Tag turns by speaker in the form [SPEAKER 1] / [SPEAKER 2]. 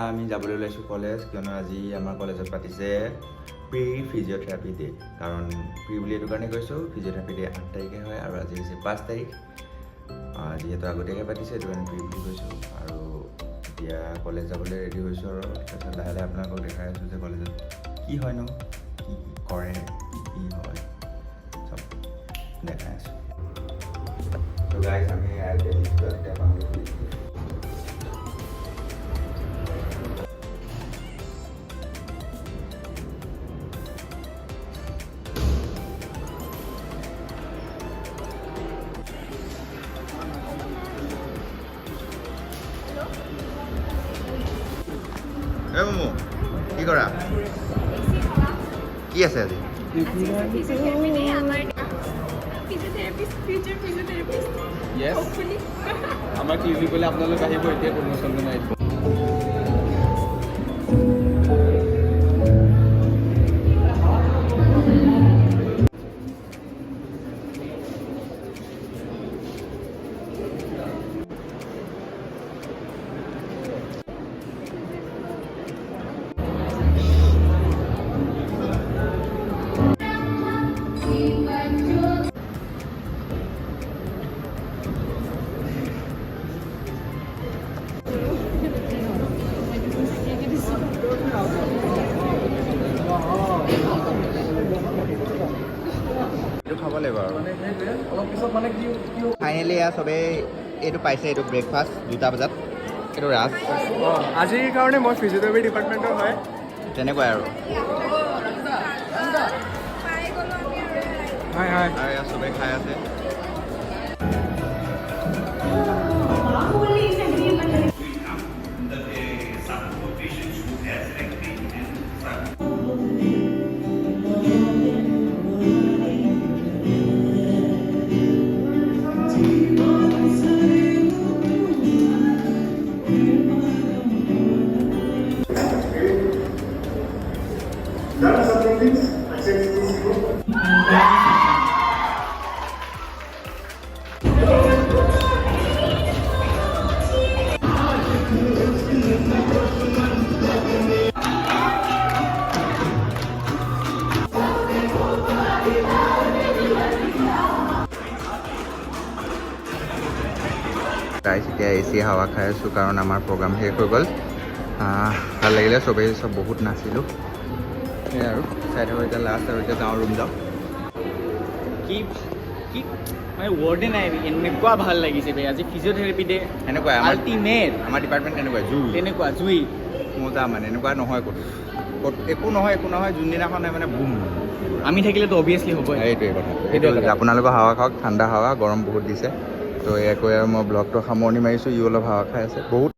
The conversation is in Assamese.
[SPEAKER 1] আমি যাবলৈ ওলাইছোঁ কলেজ, কিয়নো আজি আমাৰ কলেজত পাতিছে প্ৰি ফিজিঅ'থেৰাপি ডে। কাৰণ প্ৰি বুলি এইটো কাৰণে কৈছোঁ, ফিজিঅ'থেৰাপি ডে 8 তাৰিখে হয় আৰু আজি হৈছে 5 তাৰিখ। যিহেতু আগতীয়াকৈ পাতিছে সেইটো কাৰণে প্ৰি বুলি কৈছোঁ। আৰু এতিয়া কলেজ যাবলৈ ৰেডি হৈছোঁ আৰু তাৰপিছত লাহে লাহে আপোনালোকক দেখাই আছোঁ যে কলেজত কি হয়নো, কি কৰে, কি হয় চব দেখাই আছোঁ। তো গাইজ আমি মমো কি কৰা, কি আছে আজি?
[SPEAKER 2] আমাৰ কি বুলি ক'লে আপোনালোক আহিব এতিয়া প্ৰমোচনটো নাই।
[SPEAKER 1] খাব লাগিব আৰু
[SPEAKER 2] অলপ পিছত মানে কি
[SPEAKER 1] ফাইনেলি চবেই এইটো পাইছে, এইটো ব্ৰেকফাষ্ট 2টা বজাত। এইটো ৰাজ
[SPEAKER 2] আজিৰ কাৰণে মই ফিজিঅ'থেৰাপি ডিপাৰ্টমেণ্টৰ হয়।
[SPEAKER 1] তেনেকুৱাই আৰু
[SPEAKER 2] হয় হয়
[SPEAKER 1] আৰু ইয়াত চবেই খাই আছে। গাইজ এতিয়া এচি হাৱা খাই আছোঁ কাৰণ আমাৰ প্ৰগ্ৰাম শেষ হৈ গ'ল। ভাল লাগিলে, চবেই বহুত নাচিলোঁ। সেয়াই আৰু চাই থাকোঁ এতিয়া লাষ্ট, আৰু এতিয়া যাওঁ ৰুম যাওঁ।
[SPEAKER 2] কি কি মানে ৱৰ্ডে নাই, এনেকুৱা ভাল লাগিছে বে আজি ফিজিঅ'থেৰাপি ডে।
[SPEAKER 1] এনেকুৱাই
[SPEAKER 2] আল্টিমেট
[SPEAKER 1] আমাৰ ডিপাৰ্টমেণ্ট তেনেকুৱা জুই
[SPEAKER 2] তেনেকুৱা জুই
[SPEAKER 1] মজা, মানে এনেকুৱা নহয় ক'ত একো নহয় যোনদিনাখন হয় মানে বুম।
[SPEAKER 2] আমি থাকিলেতো অভিয়াছলি হ'বই।
[SPEAKER 1] সেইটোৱে কথা, সেইটো আপোনালোকৰ হাৱা খাওক, ঠাণ্ডা হাৱা, গৰম বহুত দিছে। তো এয়াকৈ আৰু মই ব্লগটো সামৰণি মাৰিছোঁ। ই অলপ হাৱা খাই আছে বহুত।